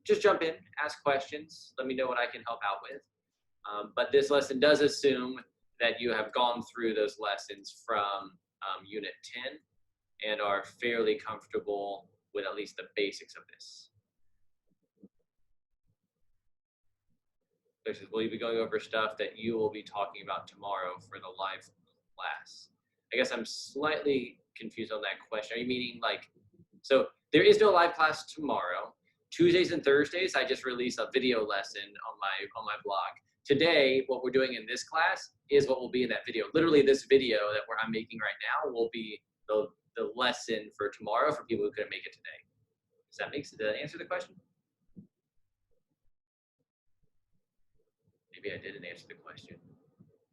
just jump in, ask questions, let me know what I can help out with. But this lesson does assume that you have gone through those lessons from Unit 10 and are fairly comfortable with at least the basics of this. We'll be going over stuff that you will be talking about tomorrow for the live class. I guess I'm slightly confused on that question. Are you meaning like, so there is no live class tomorrow. Tuesdays and Thursdays, I just release a video lesson on my blog. Today, what we're doing in this class is what will be in that video. Literally, this video that I'm making right now will be the lesson for tomorrow for people who couldn't make it today. Did that answer the question? Maybe I didn't answer the question.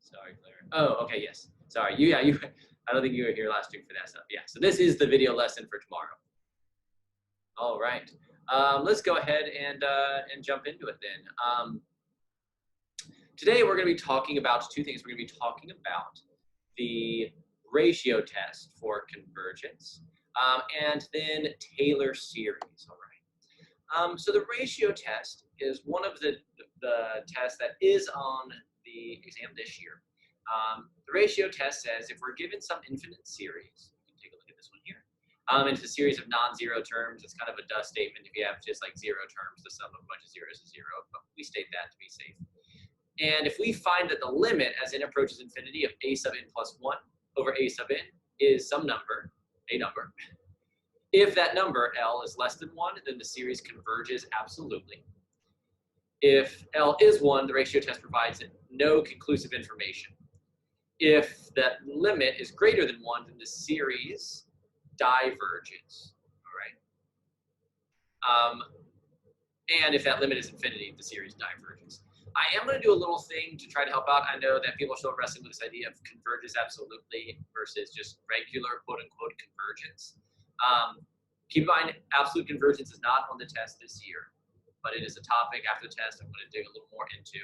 Sorry, Claire. Oh, okay, yes. Sorry, I don't think you were here last week for that stuff. Yeah, so this is the video lesson for tomorrow. All right, let's go ahead and jump into it then. Today we're going to be talking about two things. We're going to be talking about the ratio test for convergence and then Taylor series. All right. So the ratio test is one of the tests that is on the exam this year. The ratio test says if we're given some infinite series, you can take a look at this one here. It's a series of non-zero terms. It's kind of a dust statement. If you have just like zero terms, the sum of a bunch of zeros is zero, but we state that to be safe. And if we find that the limit as n approaches infinity of a sub n plus 1 over a sub n is some number, a number, if that number, L, is less than 1, then the series converges absolutely. If L is 1, the ratio test provides no conclusive information. If that limit is greater than 1, then the series diverges, all right? And if that limit is infinity, the series diverges. I am going to do a little thing to try to help out. I know that people are still wrestling with this idea of converges absolutely versus just regular quote-unquote convergence. Keep in mind, absolute convergence is not on the test this year, but it is a topic after the test I'm going to dig a little more into.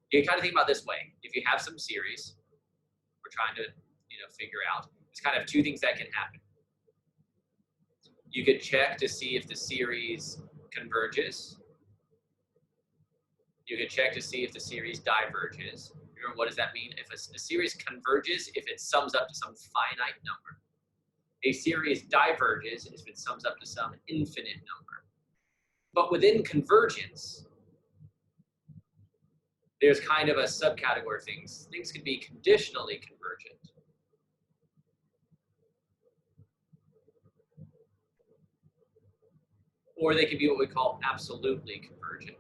You can kind of think about it this way. If you have some series we're trying to figure out, there's kind of two things that can happen. You could check to see if the series converges. You can check to see if the series diverges. Remember, what does that mean? If a series converges, if it sums up to some finite number. A series diverges if it sums up to some infinite number. But within convergence, there's kind of a subcategory of things. Things can be conditionally convergent. Or they can be what we call absolutely convergent.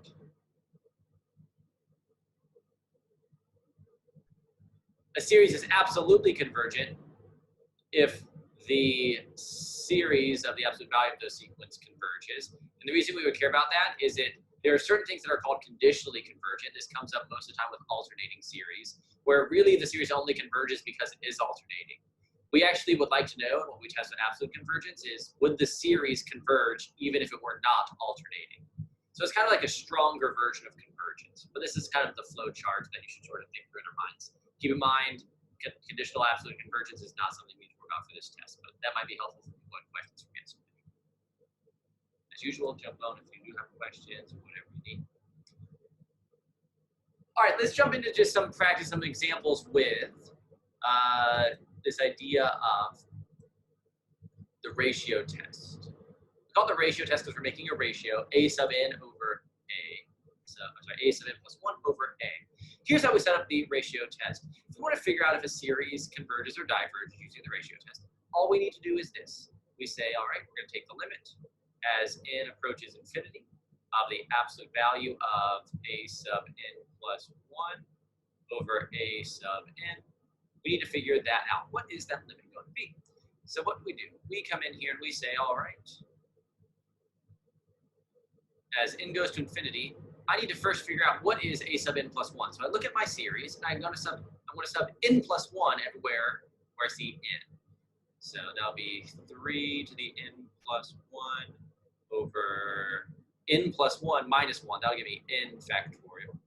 A series is absolutely convergent if the series of the absolute value of the sequence converges. And the reason we would care about that is that there are certain things that are called conditionally convergent. This comes up most of the time with alternating series, where really the series only converges because it is alternating. We actually would like to know, and what we test with absolute convergence is, would the series converge even if it were not alternating? So it's kind of like a stronger version of convergence. But this is kind of the flow chart that you should sort of think through in your minds. Keep in mind, conditional absolute convergence is not something we need to work out for this test, but that might be helpful for what questions from yesterday. As usual, jump on if you do have questions or whatever you need. All right, let's jump into just some practice, some examples with this idea of the ratio test. We call it the ratio test because we're making a ratio, a sub n over a sub n plus 1 over a. Here's how we set up the ratio test. If we want to figure out if a series converges or diverges using the ratio test, all we need to do is this. We say, all right, we're going to take the limit as n approaches infinity of the absolute value of a sub n plus 1 over a sub n. We need to figure that out. What is that limit going to be? So what do? We come in here and we say, all right, as n goes to infinity, I need to first figure out what is a sub n plus 1. So I look at my series, and I'm going to sub n plus 1 everywhere where I see n. So that'll be 3 to the n plus 1 over n plus 1 minus 1. That'll give me n factorial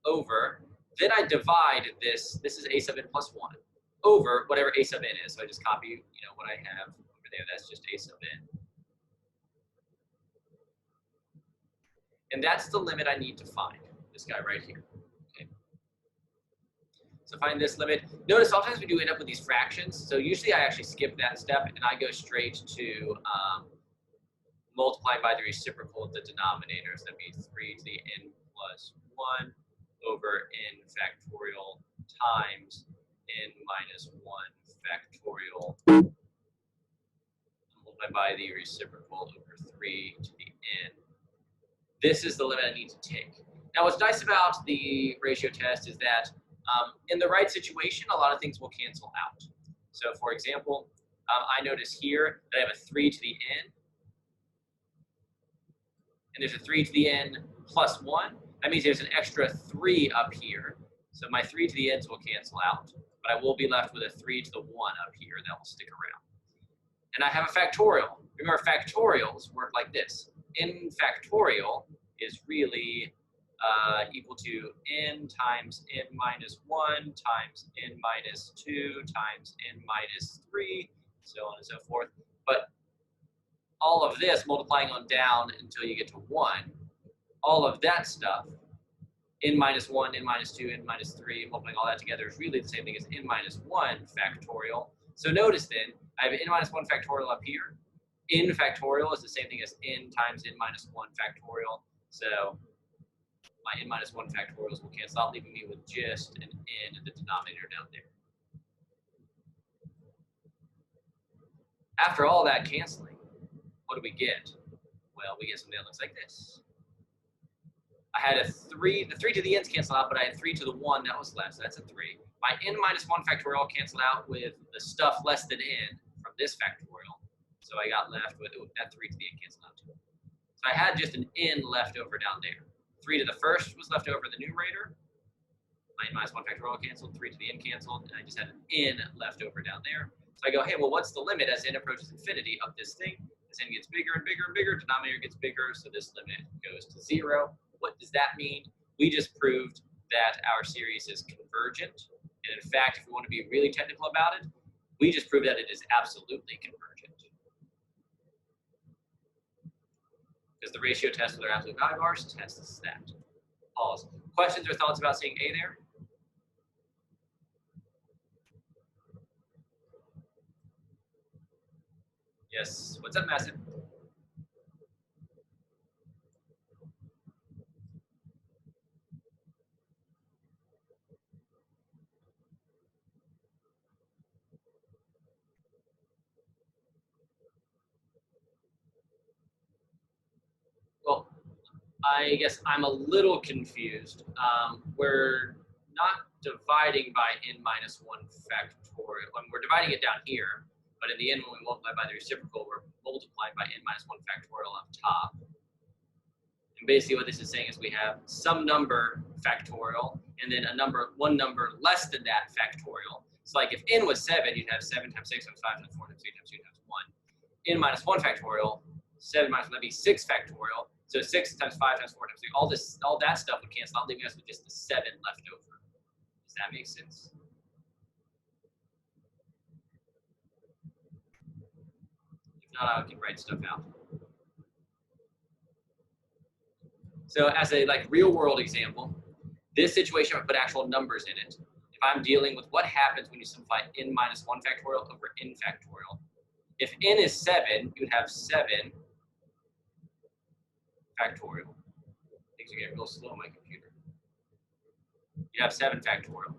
over. Then I divide this is a sub n plus 1, over whatever a sub n is. So I just copy what I have over there. That's just a sub n. And that's the limit I need to find, this guy right here. Okay. So find this limit. Notice sometimes we do end up with these fractions. So usually I actually skip that step and I go straight to multiplying by the reciprocal of the denominator. So that'd be 3 to the n plus 1 over n factorial times n minus 1 factorial multiplied by the reciprocal over 3 to the n. This is the limit I need to take. Now what's nice about the ratio test is that in the right situation, a lot of things will cancel out. So for example, I notice here that I have a 3 to the n, and there's a 3 to the n plus 1. That means there's an extra 3 up here. So my 3 to the n's will cancel out, but I will be left with a 3 to the 1 up here that will stick around. And I have a factorial. Remember, factorials work like this. N factorial is really equal to n times n minus 1 times n minus 2 times n minus 3, so on and so forth. But all of this multiplying on down until you get to 1, all of that stuff, n minus 1, n minus 2, n minus 3, multiplying all that together is really the same thing as n minus 1 factorial. So notice then, I have n minus 1 factorial up here. N factorial is the same thing as n times n minus 1 factorial. So my n minus 1 factorials will cancel out, leaving me with just an n in the denominator down there. After all that canceling, what do we get? Well, we get something that looks like this. I had a 3, the 3 to the n's cancel out, but I had 3 to the 1 that was left, so that's a 3. My n minus 1 factorial canceled out with the stuff less than n from this factorial. So I got left with that 3 to the n canceled out too. So I had just an n left over down there. 3 to the first was left over in the numerator. My n minus 1 factorial canceled, 3 to the n canceled, and I just had an n left over down there. So I go, hey, well, what's the limit as n approaches infinity of this thing? As n gets bigger and bigger and bigger, denominator gets bigger, so this limit goes to 0. What does that mean? We just proved that our series is convergent. And in fact, if we want to be really technical about it, we just proved that it is absolutely convergent. Because the ratio test with our absolute value bars tests that. Pause. Questions or thoughts about seeing A there? Yes. What's up, Madison? Well, I guess I'm a little confused. We're not dividing by n minus 1 factorial. We're dividing it down here, but in the end, when we multiply by the reciprocal, we're multiplying by n minus 1 factorial up top. And basically what this is saying is we have some number factorial, and then one number less than that factorial. So like if n was 7, you'd have 7 times 6 times 5 times 4 times 3 times 2 times 1. N minus 1 factorial, 7 minus 1, that'd be 6 factorial. So 6 times 5 times 4 times 3, all that stuff would cancel out, leaving us with just the 7 left over. Does that make sense? If not, I can write stuff out. So as a real world example, this situation I put actual numbers in it. If I'm dealing with what happens when you simplify n minus 1 factorial over n factorial. If n is 7, you would have 7 factorial. Things are getting real slow on my computer. You have 7 factorial.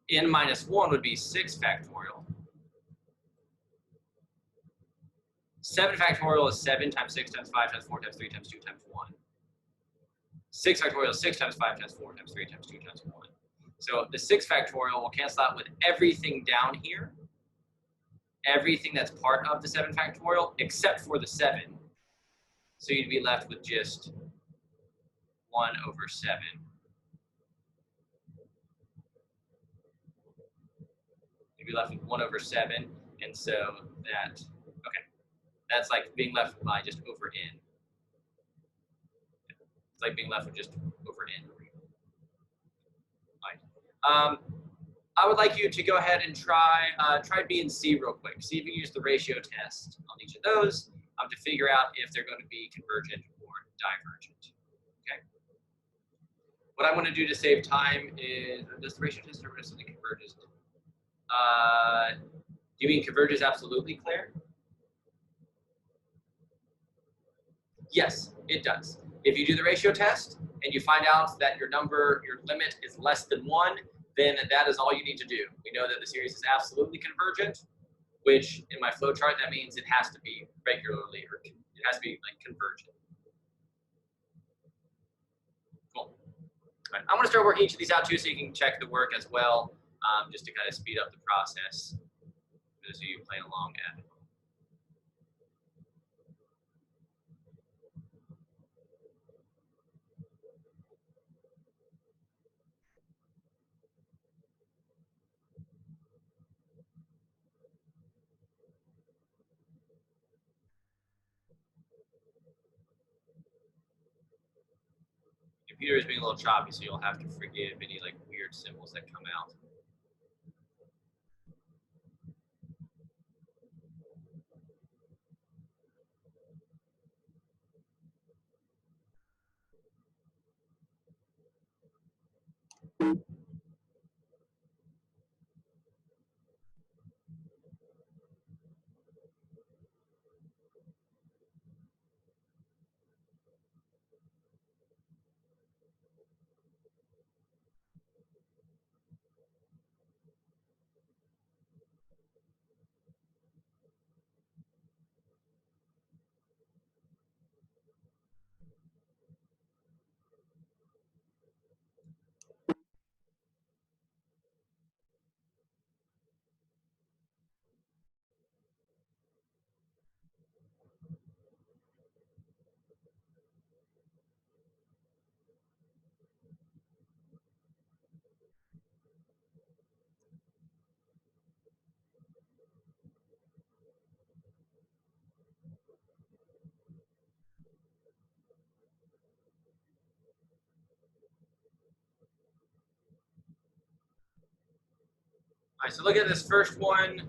N minus 1 would be 6 factorial. 7 factorial is 7 times 6 times 5 times 4 times 3 times 2 times 1. 6 factorial is 6 times 5 times 4 times 3 times 2 times 1. So the 6 factorial will cancel out with everything down here, everything that's part of the 7 factorial, except for the 7. So you'd be left with just 1 over 7. You'd be left with 1 over 7, and so that, okay, that's like being left with by just over n. It's like being left with just over n. All right. I would like you to go ahead and try B and C real quick. See if you use the ratio test on each of those. to figure out if they're going to be convergent or divergent. Okay. What I'm going to do to save time is, does the ratio test or something converges? Do you mean converges absolutely, Claire? Yes, it does. If you do the ratio test and you find out that your limit is less than 1, then that is all you need to do. We know that the series is absolutely convergent, which in my flow chart, that means it has to be regularly, or it has to be like convergent. Cool. Right. I'm going to start working each of these out too, so you can check the work as well, just to kind of speed up the process for those of you playing along at it. Computer is being a little choppy, so you'll have to forgive any like weird symbols that come out. All right, so look at this first one.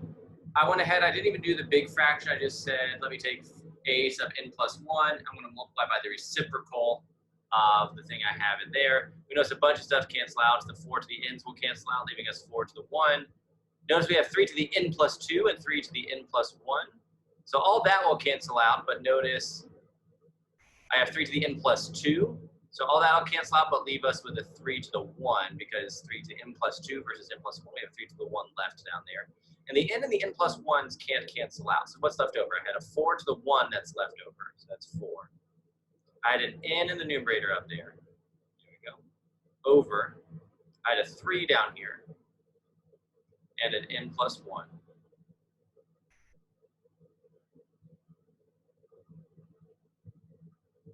I went ahead, I didn't even do the big fraction. I just said, let me take a sub n plus 1. I'm going to multiply by the reciprocal of the thing I have in there. We notice a bunch of stuff cancel out. The 4 to the n's will cancel out, leaving us 4 to the 1. Notice we have 3 to the n plus 2 and 3 to the n plus 1. So all that will cancel out, but notice I have 3 to the n plus 2. So all that will cancel out, but leave us with a 3 to the 1, because 3 to the n plus 2 versus n plus 1, we have 3 to the 1 left down there. And the n and the n plus 1s can't cancel out. So what's left over? I had a 4 to the 1 that's left over. So that's 4. I had an n in the numerator up there. There we go. Over. I had a 3 down here. And an n plus 1.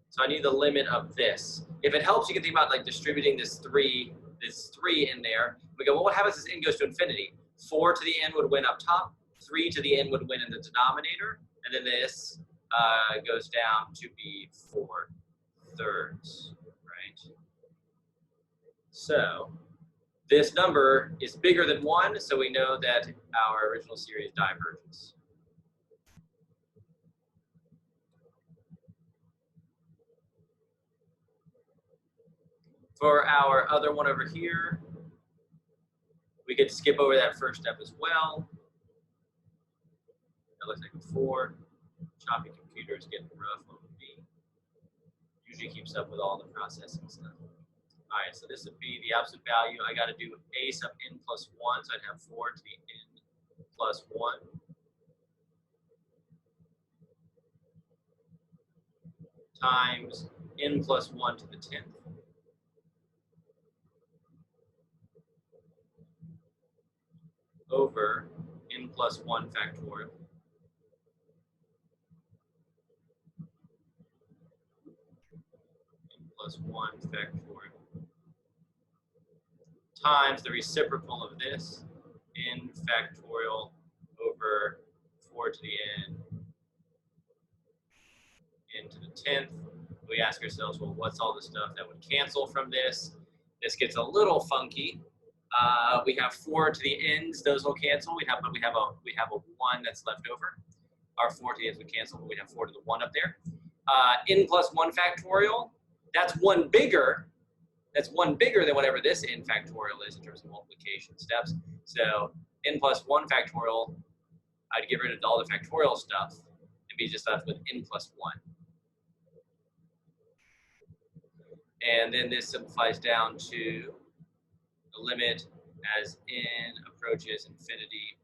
So I need the limit of this. If it helps, you can think about like distributing this 3 in there. We go, well, what happens as n goes to infinity? 4 to the n would win up top, 3 to the n would win in the denominator, and then this goes down to be 4/3, right? So this number is bigger than 1, so we know that our original series diverges. For our other one over here, we could skip over that first step as well. That looks like a 4. Choppy computers getting rough on me. Usually keeps up with all the processing stuff. All right, so this would be the absolute value. I got to do a sub n plus 1, so I'd have 4 to the n plus 1. Times n plus 1 to the 10th. Over n plus 1 factorial. N plus 1 factorial. Times the reciprocal of this, n factorial over 4 to the n to the 10th. We ask ourselves, well, what's all the stuff that would cancel from this? This gets a little funky. We have 4 to the n's; those will cancel. But we have a 1 that's left over. Our 4 to the nth would cancel, but we'd have 4 to the 1 up there. N plus 1 factorial, that's one bigger than whatever this n factorial is in terms of multiplication steps. So n plus 1 factorial, I'd get rid of all the factorial stuff and be just left with n plus 1. And then this simplifies down to the limit as n approaches infinity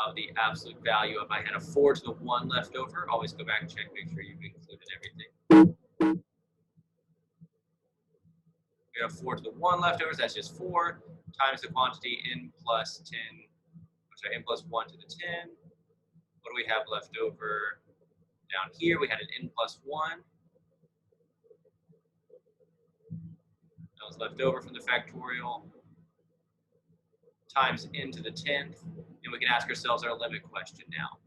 of the absolute value. If I had a 4 to the 1 left over, always go back and check, make sure you've included everything. We have 4 to the 1 left over, so that's just 4 times the quantity n plus 10, sorry, n plus 1 to the 10. What do we have left over down here? We had an n plus 1. That was left over from the factorial times n to the 10th. And we can ask ourselves our limit question now.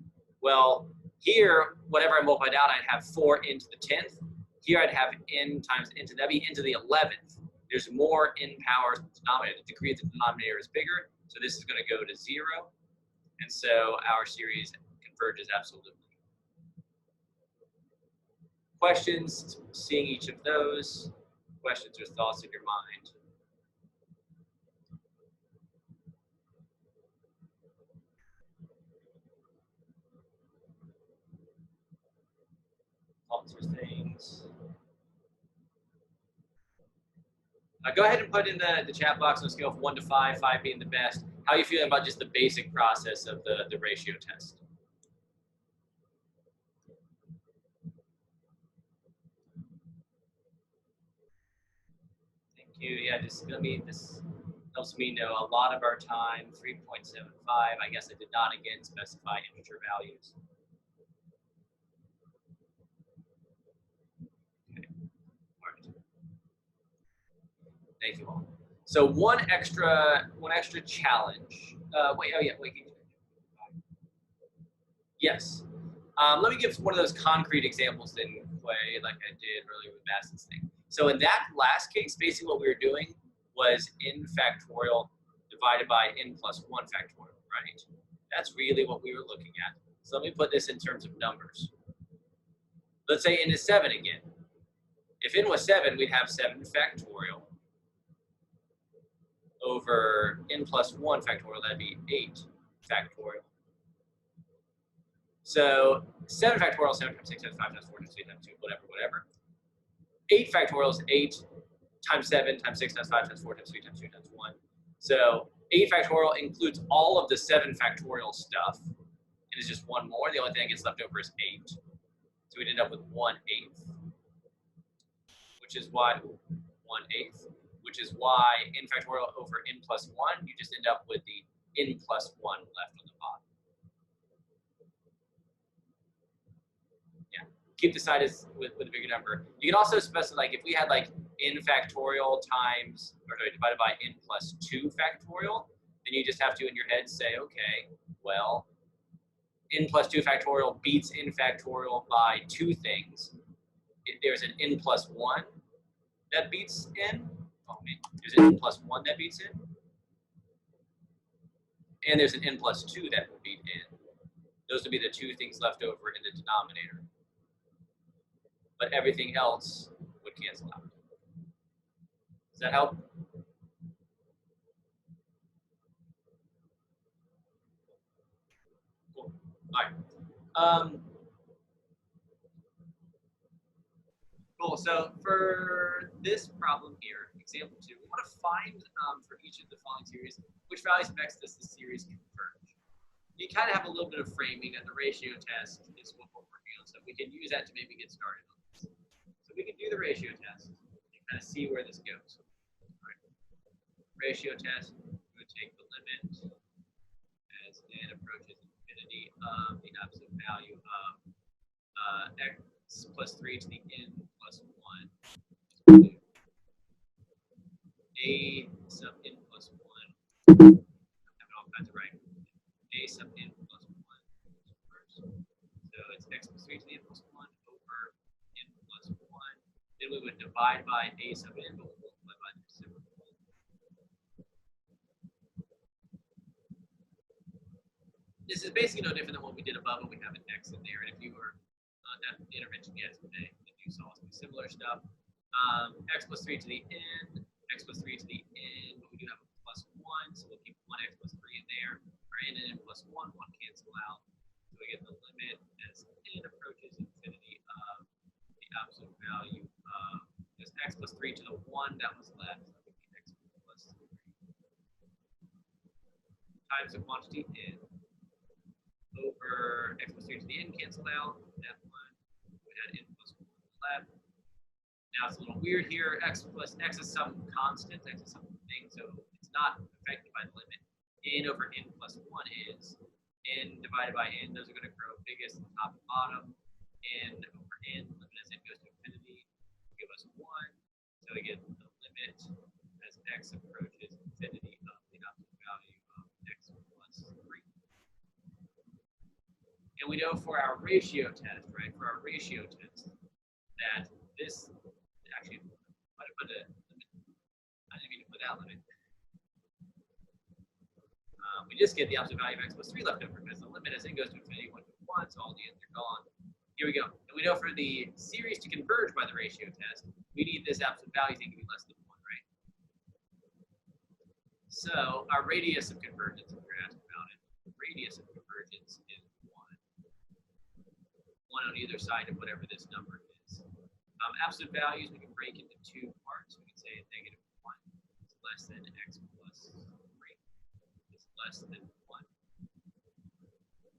Well, here, whatever I multiplied out, I'd have 4n to the 10th. Here I'd have n times n to, that'd be n to the 11th. There's more n powers in the denominator. The degree of the denominator is bigger, so this is going to go to 0. And so our series converges absolutely. Questions, seeing each of those, questions or thoughts in your mind? Thoughts or things? Go ahead and put in the chat box on a scale of 1 to 5, 5 being the best. How are you feeling about just the basic process of the ratio test? Thank you. Yeah, this helps me know a lot of our time, 3.75. I guess I did not, again, specify integer values. Okay. All right. Thank you all. So one extra challenge. Wait. Yes. Let me give one of those concrete examples then, Clay, like I did earlier with Madison's thing. So in that last case, basically what we were doing was n factorial divided by n plus 1 factorial, right? That's really what we were looking at. So let me put this in terms of numbers. Let's say n is 7 again. If n was 7, we'd have 7 factorial over n plus 1 factorial, that'd be 8 factorial. So 7 factorial, 7 times 6 times 5 times 4 times 3 times 2, whatever. 8 factorial is 8 times 7 times 6 times 5 times 4 times 3 times 2 times 1. So 8 factorial includes all of the 7 factorial stuff. It is just one more. The only thing that gets left over is 8. So we'd end up with 1/8, which is why 1/8, which is why n factorial over n plus 1, you just end up with the n plus 1 left on the bottom. Yeah, keep the side as with a bigger number. You can also specify, like, if we had like n factorial times, or sorry, divided by n plus 2 factorial, then you just have to in your head say, okay, well, n plus 2 factorial beats n factorial by 2 things. There's an n plus 1 that beats n. Oh, man. There's an n plus 1 that beats n. And there's an n plus 2 that would beat n. Those would be the 2 things left over in the denominator. But everything else would cancel out. Does that help? Cool. All right. Cool. So for this problem here, example 2, we want to find for each of the following series which values of x does the series converge. You kind of have a little bit of framing, and the ratio test is what we're working on, so we can use that to maybe get started on this. So we can do the ratio test and kind of see where this goes. All right. Ratio test, we would take the limit as n approaches infinity of the absolute value of x plus 3 to the n plus 1 a sub n plus 1. I have it all kinds of right. A sub n plus 1 first. So it's x plus 3 to the n plus 1 over n plus 1. Then we would divide by a sub n, but we'll multiply by the reciprocal. This is basically no different than what we did above, but we have an x in there. And if you were at the intervention yesterday, then you saw some similar stuff. X plus 3 to the n, x plus 3 to the n, but we do have a plus 1, so we'll keep 1x plus 3 in there. Our n and n plus 1 cancel out. So we get the limit as n approaches infinity of the absolute value of just x plus 3 to the 1 that was left. So that would be x plus 3 times the quantity n over x plus 3 to the n cancel out. That one, we had n plus 1 left. Now it's a little weird here. X is some constant, x is something, so it's not affected by the limit. N over n plus 1 is n divided by n. Those are going to grow biggest at the top and bottom. N over n, limit as n goes to infinity, give us 1. So we get the limit as x approaches infinity of the absolute value of x plus 3. And we know for our ratio test, right, for our ratio test, that this, actually, I didn't put a limit. I didn't mean to put that limit. We just get the absolute value of x plus 3 left over because the limit as n goes to infinity 1 to 1, so all the n's are gone. Here we go. And we know for the series to converge by the ratio test, we need this absolute value thing to be less than 1, right? So our radius of convergence, if you're asked about it, the radius of convergence is 1. 1 on either side of whatever this number is. Absolute values we can break into 2 parts. We can say negative 1 is less than x plus 3 is less than 1.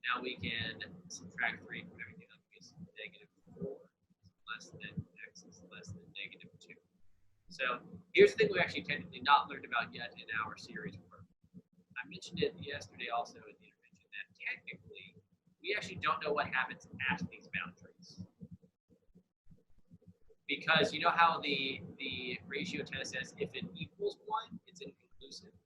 Now we can subtract 3 from everything else. Negative 4 is less than x is less than negative 2. So here's the thing we actually technically not learned about yet in our series work. I mentioned it yesterday also in the intervention that technically we actually don't know what happens at these boundaries. Because you know how the ratio test says if it equals 1, it's inconclusive.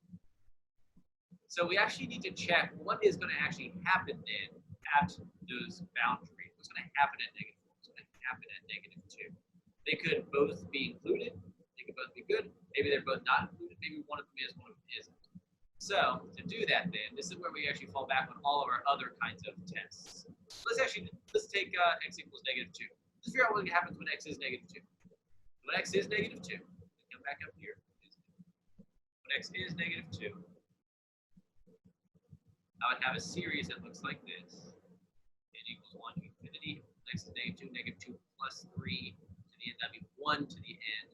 So we actually need to check what is going to actually happen then at those boundaries. What's going to happen at negative 4? What's going to happen at negative 2? They could both be included. They could both be good. Maybe they're both not included. Maybe one of them is, one of them isn't. So to do that then, this is where we actually fall back on all of our other kinds of tests. Let's take x equals negative 2. Let's figure out what happens when x is negative 2. When x is negative 2, come back up here. When x is negative 2, I would have a series that looks like this. N equals 1 to infinity. X is negative 2 plus 3 to the n. That'd be 1 to the n.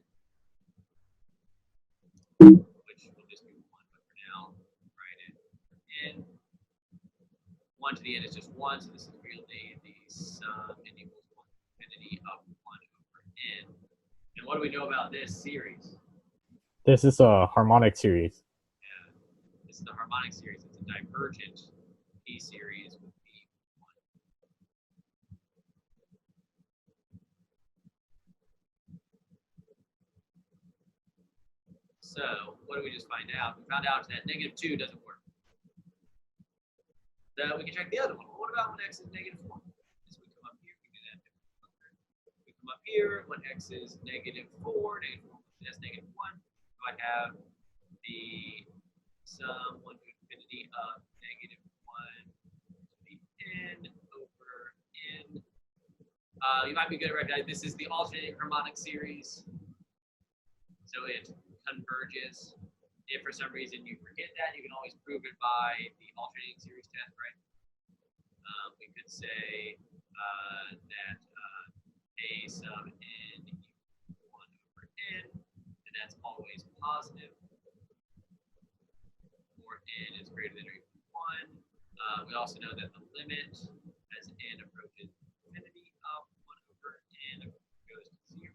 Which will just be 1, but for now, write it n. 1 to the n is just 1, so this is really the sum. N equals 1 to infinity of 1 over n. And what do we know about this series? This is a harmonic series. Yeah, this is the harmonic series. It's a divergent P series with P1. So what did we just find out? We found out that negative 2 doesn't work. So we can check the other one. Well, what about when x is negative 4? So we come up here, we do that. We come up here when x is negative 4, that's negative 1. So I have the sum 1 to infinity of negative 1 to the n over n. You might be good at recognizing this is the alternating harmonic series. So it converges. If for some reason you forget that, you can always prove it by the alternating series test, right? We could say that a sub n equals 1 over n, and that's always positive, or n is greater than or equal to 1. We also know that the limit as n approaches infinity of 1 over n goes to 0,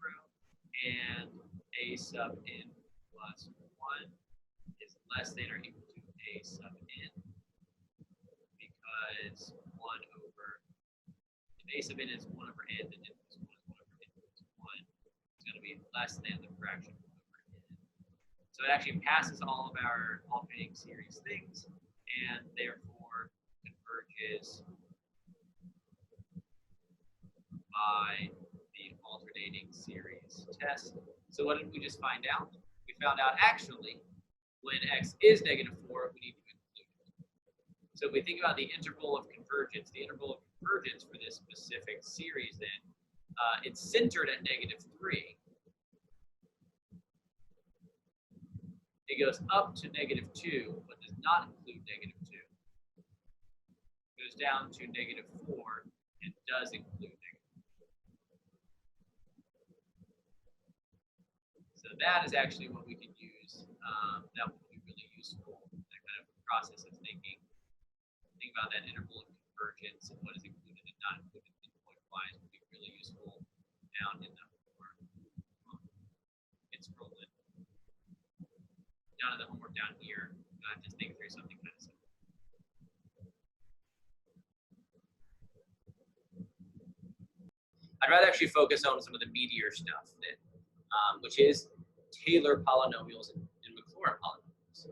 and a sub n plus 1 is less than or equal to a sub n, because 1 over, if a sub n is 1 over n, then n plus 1 is 1 over n plus 1. It's going to be less than the fraction 1 over n. So it actually passes all of our alternating series things, and therefore converges by the alternating series test. So what did we just find out? We found out actually when x is negative 4, we need to include it. So if we think about the interval of convergence for this specific series then, it's centered at -3. It goes up to -2, but does not include -2. It goes down to -4 and does include -4. So that is actually what we can use. That would be really useful, that kind of process of thinking. Think about that interval of convergence and what is included and not included endpoint-wise would be really useful down in the homework. It's scrolling down in the homework down here. I have to think through something kind of simple. I'd rather actually focus on some of the meatier stuff, then, which is Taylor polynomials and Maclaurin polynomials.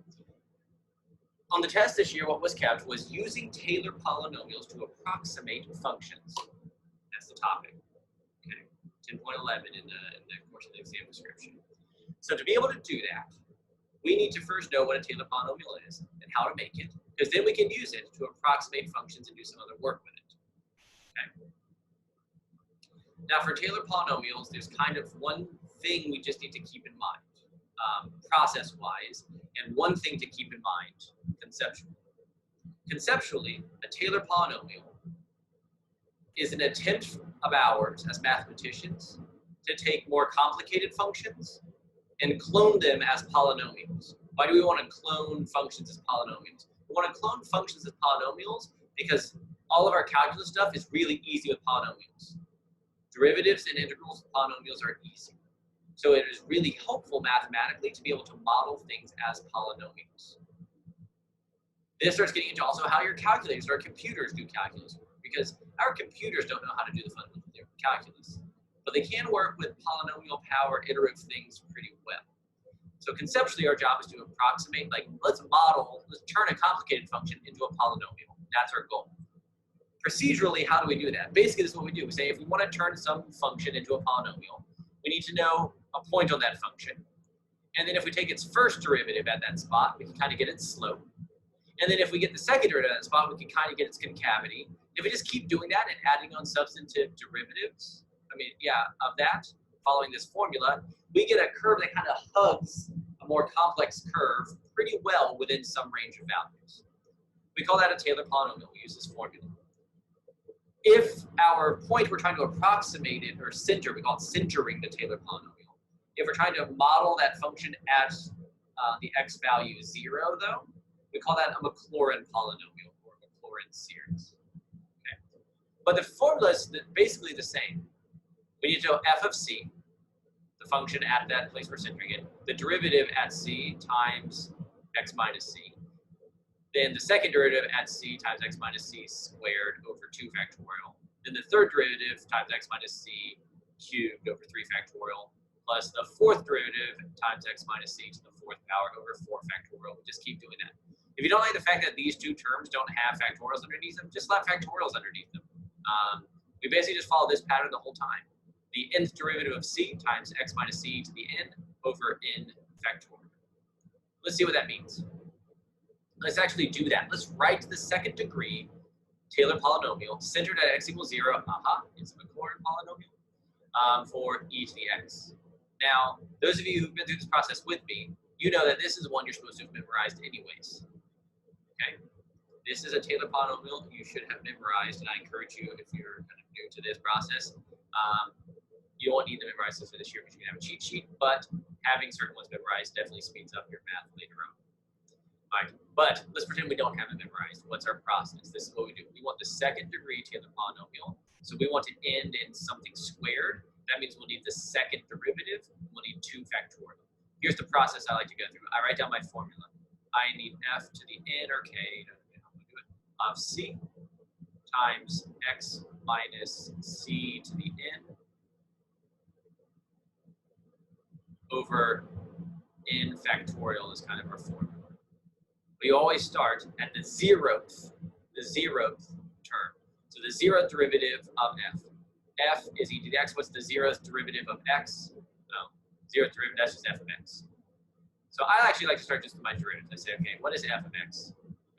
On the test this year, what was kept was using Taylor polynomials to approximate functions. That's the topic. Okay, 10.11 in the course of the exam description. So to be able to do that, we need to first know what a Taylor polynomial is and how to make it, because then we can use it to approximate functions and do some other work with it. Okay. Now for Taylor polynomials, there's kind of one thing we just need to keep in mind, process-wise, and one thing to keep in mind conceptually. Conceptually, a Taylor polynomial is an attempt of ours as mathematicians to take more complicated functions and clone them as polynomials. Why do we want to clone functions as polynomials? We want to clone functions as polynomials because all of our calculus stuff is really easy with polynomials. Derivatives and integrals of polynomials are easy. So it is really helpful mathematically to be able to model things as polynomials. This starts getting into also how your calculators or computers do calculus work, because our computers don't know how to do the fundamentals of calculus, but they can work with polynomial power iterative things pretty well. So conceptually, our job is to approximate, like, let's turn a complicated function into a polynomial. That's our goal. Procedurally, how do we do that? Basically, this is what we do. We say if we want to turn some function into a polynomial, we need to know a point on that function. And then if we take its first derivative at that spot, we can kind of get its slope. And then if we get the second derivative at that spot, we can kind of get its concavity. If we just keep doing that and adding on substantive derivatives, of that, following this formula, we get a curve that kind of hugs a more complex curve pretty well within some range of values. We call that a Taylor polynomial. We use this formula. If our point we're trying to approximate it or center, we call it centering the Taylor polynomial. If we're trying to model that function at the x value 0, though, we call that a Maclaurin polynomial or a Maclaurin series. Okay. But the formula is basically the same. We need to know f of c, the function at that place we're centering it, the derivative at c times x minus c. Then the second derivative at c times x minus c squared over 2 factorial. Then the third derivative times x minus c cubed over 3 factorial, plus the fourth derivative times x minus c to the 4th power over 4 factorial. We just keep doing that. If you don't like the fact that these two terms don't have factorials underneath them, just slap factorials underneath them. We basically just follow this pattern the whole time. The nth derivative of c times x minus c to the n over n factorial. Let's see what that means. Let's actually do that. Let's write the second degree Taylor polynomial centered at x equals 0. It's a Maclaurin polynomial for e to the x. Now, those of you who've been through this process with me, you know that this is one you're supposed to have memorized anyways. Okay? This is a Taylor polynomial you should have memorized, and I encourage you, if you're kind of new to this process, you won't need to memorize this for this year because you can have a cheat sheet, but having certain ones memorized definitely speeds up your math later on. All right, but let's pretend we don't have it memorized. What's our process? This is what we do. We want the second degree Taylor polynomial, so we want to end in something squared. That means we'll need the second derivative. We'll need 2 factorial. Here's the process I like to go through. I write down my formula. I need f to the n or k, of c times x minus c to the n over n factorial is kind of our formula. We always start at the zeroth term. So the 0th derivative of f. F is e to the x. What's the 0th derivative of x? No, 0th derivative, that's just f of x. So I actually like to start just with my derivatives. I say, okay, what is f of x?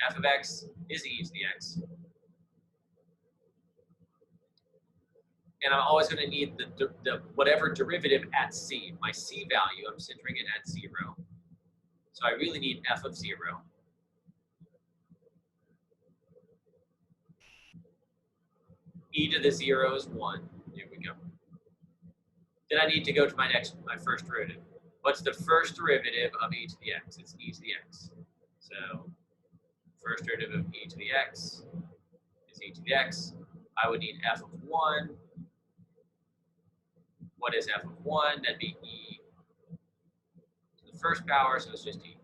f of x is e to the x. And I'm always going to need the whatever derivative at c. My c value, I'm centering it at 0. So I really need f of 0. E to the 0 is 1. Here we go. Then I need to go to my first derivative. What's the first derivative of e to the x? It's e to the x. So first derivative of e to the x is e to the x. I would need f of 1. What is f of 1? That'd be e to the first power, so it's just e.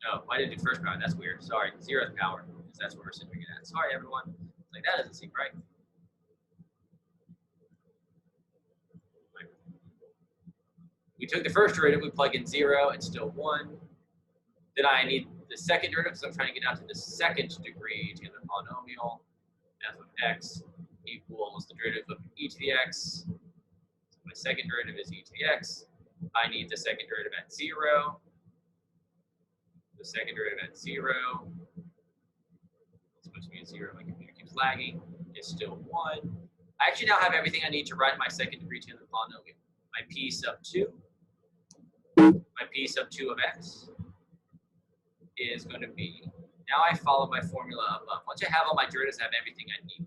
No, why did I do first power? That's weird. Sorry, 0th power, because that's what we're centering it at. Sorry, everyone. Like, that doesn't seem right. We took the first derivative, we plug in 0, it's still 1. Then I need the second derivative, so I'm trying to get out to the second degree Taylor polynomial. F of x equals the derivative of e to the x. So my second derivative is e to the x. I need the second derivative at 0. The second derivative at 0. It's supposed to be at 0, my computer keeps lagging. It's still 1. I actually now have everything I need to write my second degree Taylor polynomial. My p sub 2. My p sub 2 of x is going to be, now I follow my formula above. Once I have all my derivatives, I have everything I need.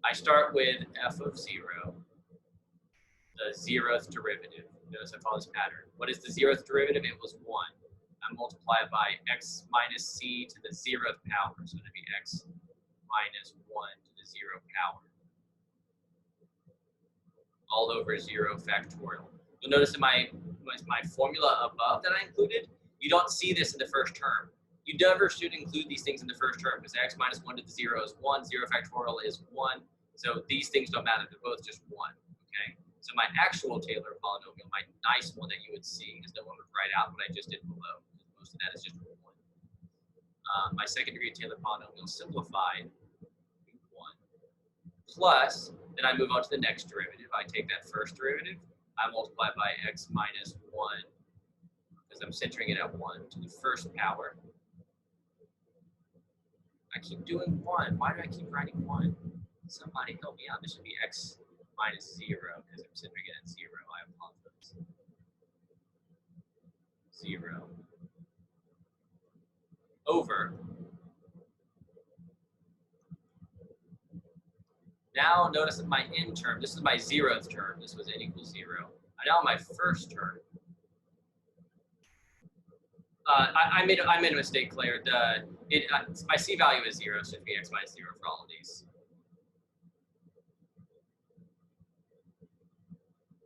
I start with f of 0, the 0th derivative. Notice I follow this pattern. What is the 0th derivative? It was 1. I multiply it by x minus c to the 0th power. So it's going to be x minus 1 to the 0 power. All over 0 factorial. You'll notice in my formula above that I included, you don't see this in the first term. You never should include these things in the first term because x minus 1 to the 0 is 1, 0 factorial is 1. So these things don't matter, they're both just 1, okay? So my actual Taylor polynomial, my nice one that you would see, is no one would write out what I just did below. Most of that is just 1. My second degree Taylor polynomial simplified 1. Plus, then I move on to the next derivative. I take that first derivative, I multiply by x minus 1, because I'm centering it at 1 to the first power. I keep doing 1. Why do I keep writing 1? Somebody help me out. This should be x minus 0, because I'm centering it at 0. I apologize. 0 over. Now notice that my n term, this is my 0th term. This was n equals 0. Now my first term. I made a mistake, Claire. My c value is 0, so it should be x minus 0 for all of these.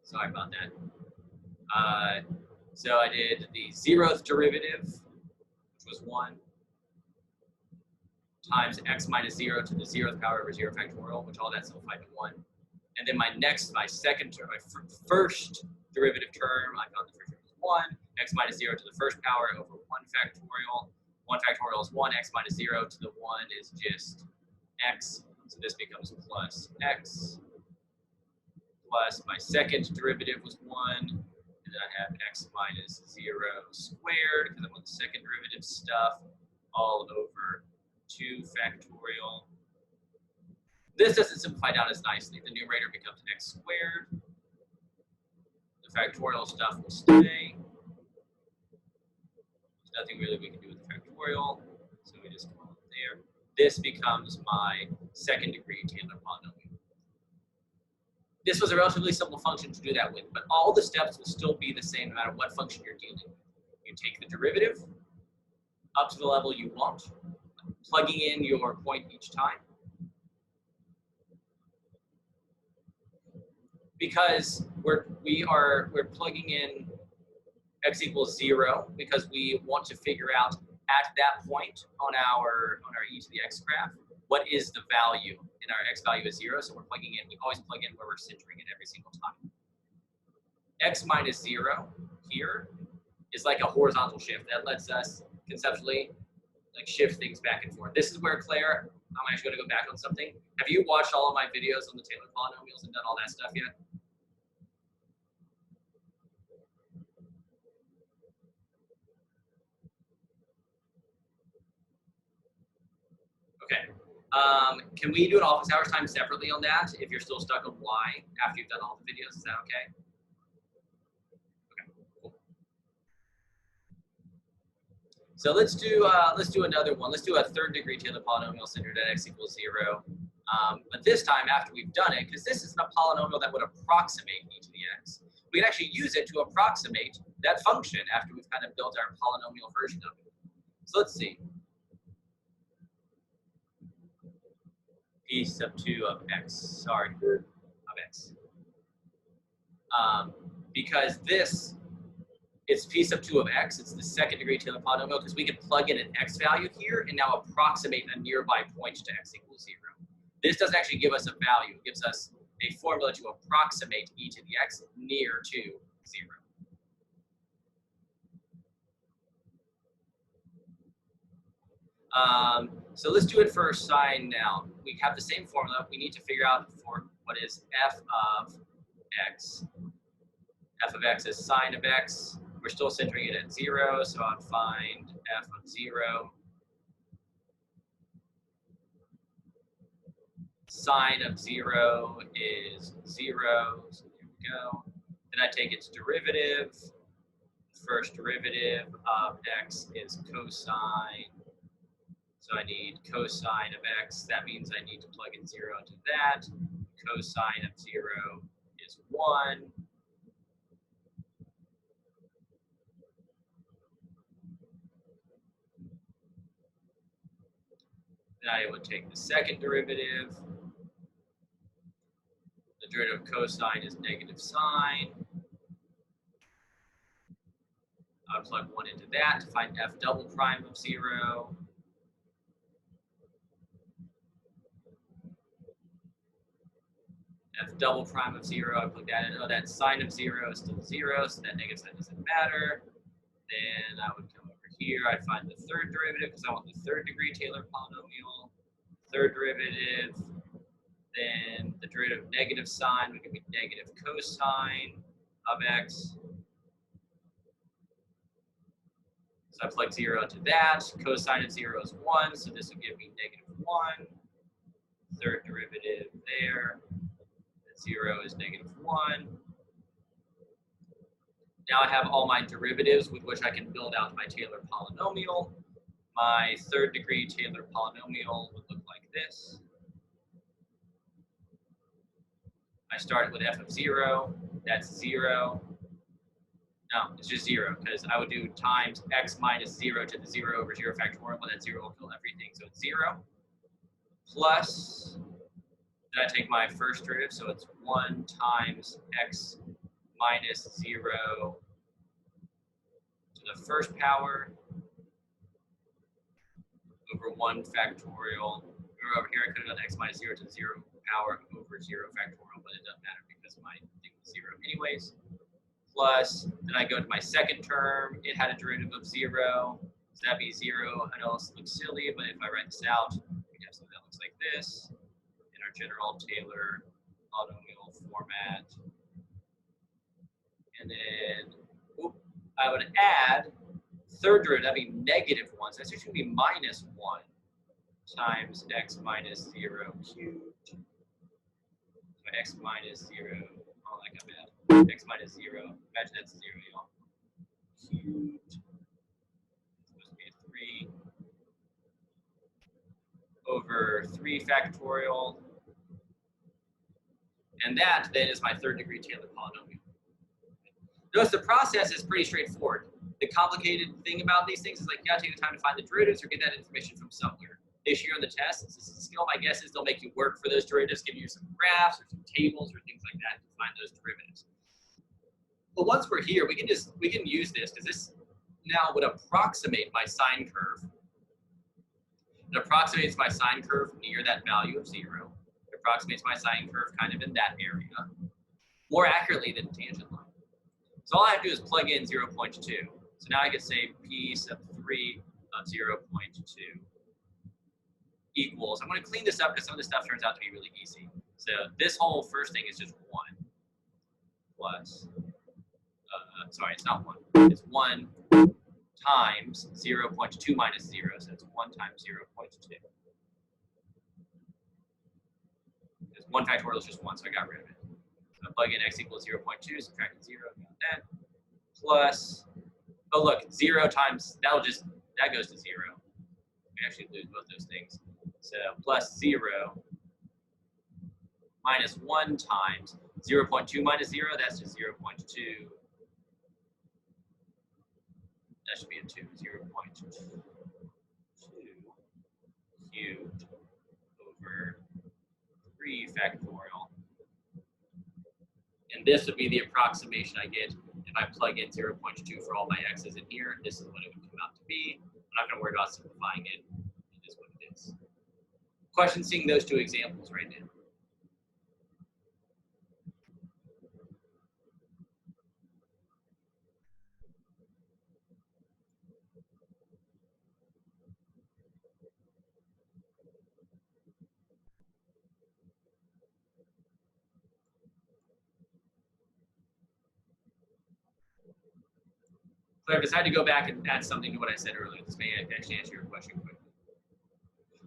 Sorry about that. So I did the 0th derivative, which was 1, times x minus 0 to the 0th power over 0 factorial, which all that simplified to 1. And then my second term, my first derivative term, I found the first term was 1, x minus 0 to the first power over 1 factorial. 1 factorial is 1, x minus 0 to the 1 is just x. So this becomes plus x, plus my second derivative was 1, and then I have x minus 0 squared, because I'm on the second derivative stuff, all over 2 factorial. This doesn't simplify down as nicely. The numerator becomes x squared. The factorial stuff will stay. There's nothing really we can do with the factorial, so we just call it there. This becomes my second degree Taylor polynomial. This was a relatively simple function to do that with, but all the steps will still be the same no matter what function you're dealing with. You take the derivative up to the level you want, plugging in your point each time. Because we're plugging in x equals 0 because we want to figure out at that point on our e to the x graph what is the value, and our x value is 0, so we're plugging in. We always plug in where we're centering it every single time. X minus 0 here is like a horizontal shift that lets us conceptually like shift things back and forth. This is where, Claire, I'm actually going to go back on something. Have you watched all of my videos on the Taylor polynomials and done all that stuff yet? Okay. Can we do an office hours time separately on that if you're still stuck on Y after you've done all the videos? Is that okay? Okay, cool. So let's do another one. Let's do a third degree Taylor polynomial centered at x equals 0. But this time after we've done it, because this is a polynomial that would approximate e to the x, we can actually use it to approximate that function after we've kind of built our polynomial version of it. So let's see. P sub 2 of x, sorry, of x. Because this is P sub 2 of x, it's the second degree Taylor polynomial, because we can plug in an x value here and now approximate a nearby point to x equals 0. This doesn't actually give us a value, it gives us a formula to approximate e to the x near to 0. So let's do it for sine now. We have the same formula. We need to figure out for what is f of x. F of x is sine of x. We're still centering it at 0, so I'll find f of 0. Sine of 0 is 0, so there we go. Then I take its derivative. First derivative of x is cosine. So I need cosine of x. That means I need to plug in 0 into that. Cosine of 0 is 1. Then I would take the second derivative. The derivative of cosine is negative sine. I would plug 1 into that to find f double prime of 0. F double prime of 0, I plug that in. Oh, that sine of 0 is still 0, so that negative sign doesn't matter. Then I would come over here, I'd find the third derivative because I want the third degree Taylor polynomial. Third derivative, then the derivative of negative sine would give me negative cosine of x. So I plug 0 into that. Cosine of 0 is 1, so this would give me negative 1. Third derivative there. 0 is negative 1. Now I have all my derivatives with which I can build out my Taylor polynomial. My third degree Taylor polynomial would look like this. I start with f of 0, that's 0. No, it's just 0, because I would do times x minus 0 to the 0 over 0 factorial, but that 0 will kill everything, so it's 0. Plus, then I take my first derivative, so it's 1 times x minus 0 to the first power over 1 factorial. Remember over here I could have done x minus 0 to the 0 power over 0 factorial, but it doesn't matter because my thing was 0 anyways. Plus, then I go to my second term. It had a derivative of 0, so that'd be 0. I know this looks silly, but if I write this out, we have something that looks like this in our general Taylor polynomial format. And then I would add third derivative, that'd be negative 1. So that's actually going to be minus 1 times x minus 0 cubed. So x minus 0, oh, that got bad. X minus 0, imagine that's 0, y'all. Cubed. It's supposed to be a 3 over 3 factorial. And that then is my third degree Taylor polynomial. Notice the process is pretty straightforward. The complicated thing about these things is like you gotta take the time to find the derivatives or get that information from somewhere. This year on the test, since this is a skill, my guess is they'll make you work for those derivatives, give you some graphs or some tables or things like that to find those derivatives. But once we're here, we can use this because this now would approximate my sine curve. It approximates my sine curve near that value of 0. It approximates my sine curve kind of in that area, more accurately than tangent line. So all I have to do is plug in 0.2. So now I can say P sub 3 of 0.2 equals, I'm going to clean this up because some of this stuff turns out to be really easy. So this whole first thing is just 1 plus, sorry, it's not 1. It's 1 times 0.2 minus 0. So it's 1 times 0.2. 1 factorial is just 1, so I got rid of it. So I plug in x equals 0.2, subtract 0, got that. Plus, oh look, 0 times, that goes to 0. We actually lose both those things. So plus 0 minus 1 times 0.2 minus 0, that's just 0.2. That should be a 2, 0.2 cubed over 3 factorial. And this would be the approximation I get if I plug in 0.2 for all my x's in here. This is what it would come out to be. I'm not going to worry about simplifying it. It is what it is. Question seeing those two examples right now. So I decided to go back and add something to what I said earlier. This may actually answer your question quickly.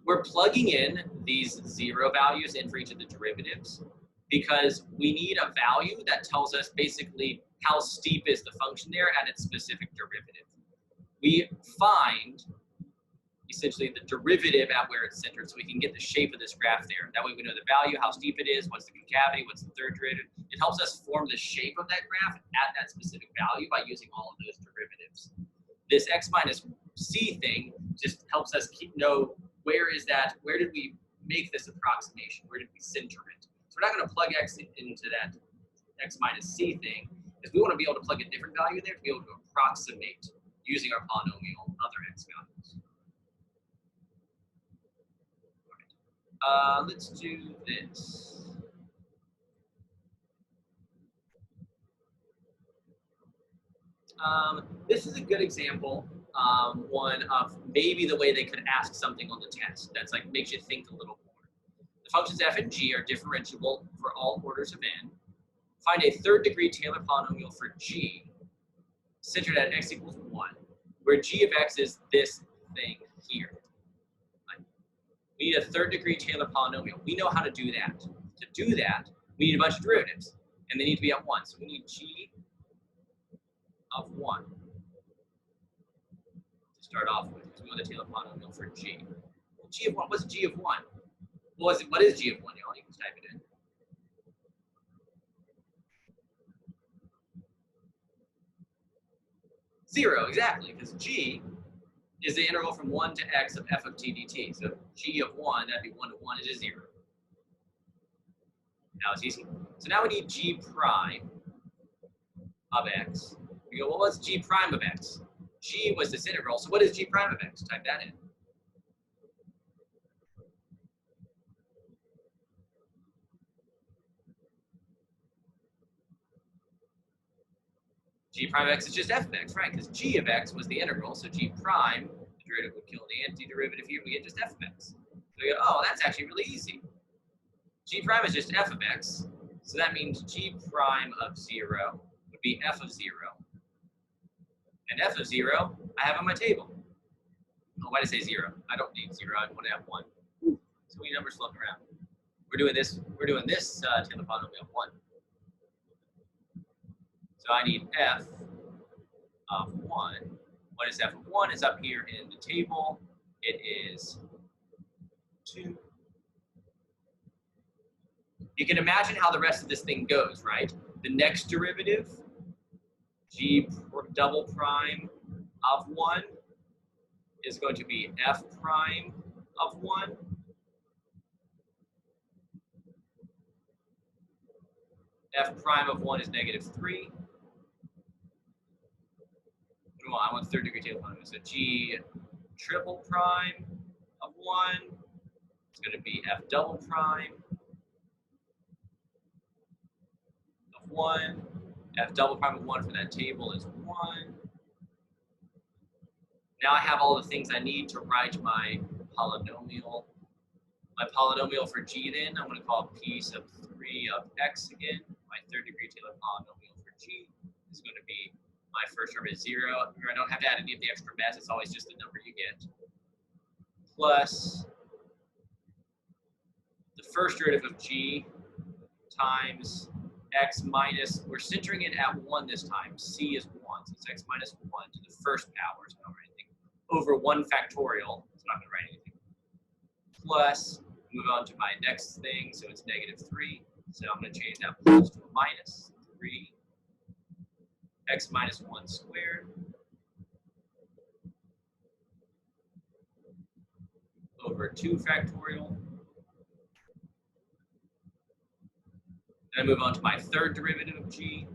We're plugging in these 0 values in for each of the derivatives because we need a value that tells us basically how steep is the function there at its specific derivative. We find essentially the derivative at where it's centered so we can get the shape of this graph there. That way we know the value, how steep it is, what's the concavity, what's the third derivative. It helps us form the shape of that graph at that specific value by using all of those derivatives. This x minus c thing just helps us know where did we make this approximation? Where did we center it? So we're not going to plug x into that x minus c thing because we want to be able to plug a different value in there to be able to approximate using our polynomial other x values. Let's do this. This is a good example, one of maybe the way they could ask something on the test that's like makes you think a little more. The functions f and g are differentiable for all orders of n. Find a third degree Taylor polynomial for g centered at x equals 1, where g of x is this thing here. We need a third degree Taylor polynomial. We know how to do that. To do that, we need a bunch of derivatives, and they need to be at 1. So we need g of 1 to start off with, because we want the Taylor polynomial for g. G of 1, what's g of 1? What is g of 1, y'all? You can type it in. Zero, exactly, because g is the integral from 1 to x of f of t dt. So g of 1, that'd be 1 to 1, it is 0. Now it's easy. So now we need g prime of x. We go, well, what's g prime of x? G was this integral, so what is g prime of x? Type that in. G prime of x is just f of x, right? Because g of x was the integral, so g prime, the derivative would kill the antiderivative here, we get just f of x. So we go, oh, that's actually really easy. G prime is just f of x, so that means g prime of 0 would be f of 0. And f of 0, I have on my table. Oh, why did I say 0? I don't need 0, I want to have 1. So many numbers floating around. We're doing this Taylor polynomial of 1. So I need f of 1. What is f of 1? It's up here in the table. It is 2. You can imagine how the rest of this thing goes, right? The next derivative, g double prime of 1, is going to be f prime of 1. F prime of 1 is -3. I want third degree Taylor polynomial. So g triple prime of 1 is going to be f double prime of 1. F double prime of 1 for that table is 1. Now I have all the things I need to write my polynomial. My polynomial for g then, I'm going to call p sub 3 of x again. My third degree Taylor polynomial for g is going to be, my first term is 0. I don't have to add any of the extra bets. It's always just the number you get. Plus the first derivative of g times x minus, we're centering it at 1 this time. C is 1, so it's x minus 1 to the first power, so I don't write anything, over 1 factorial, so I'm not going to write anything, plus, move on to my next thing, so it's negative 3. So I'm going to change that plus to a minus 3, x minus 1 squared, over 2 factorial. Then I move on to my third derivative of g,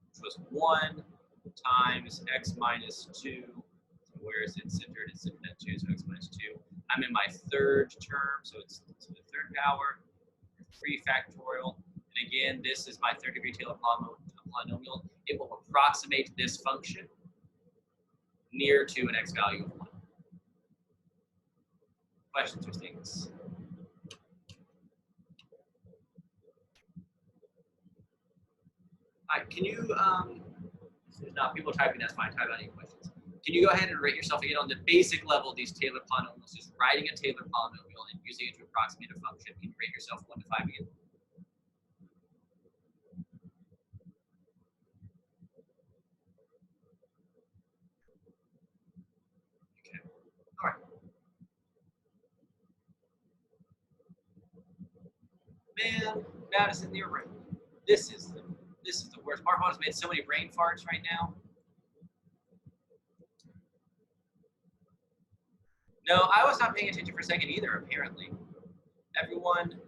which was 1 times x minus 2. So where is it centered? It's centered at 2, so x minus 2. I'm in my third term, so it's the third power, 3 factorial. And again, this is my third degree Taylor polynomial. It will approximate this function near to an x value of 1. Questions or things? Can you, if there's not people typing, that's fine, type out any questions. Can you go ahead and rate yourself again on the basic level of these Taylor polynomials, just writing a Taylor polynomial and using it to approximate a function? Can you rate yourself 1 to 5 again? Okay, all right. Man, Madison, you're right. This is the worst. Markwalter's made so many brain farts right now. No, I was not paying attention for a second either, apparently. Everyone,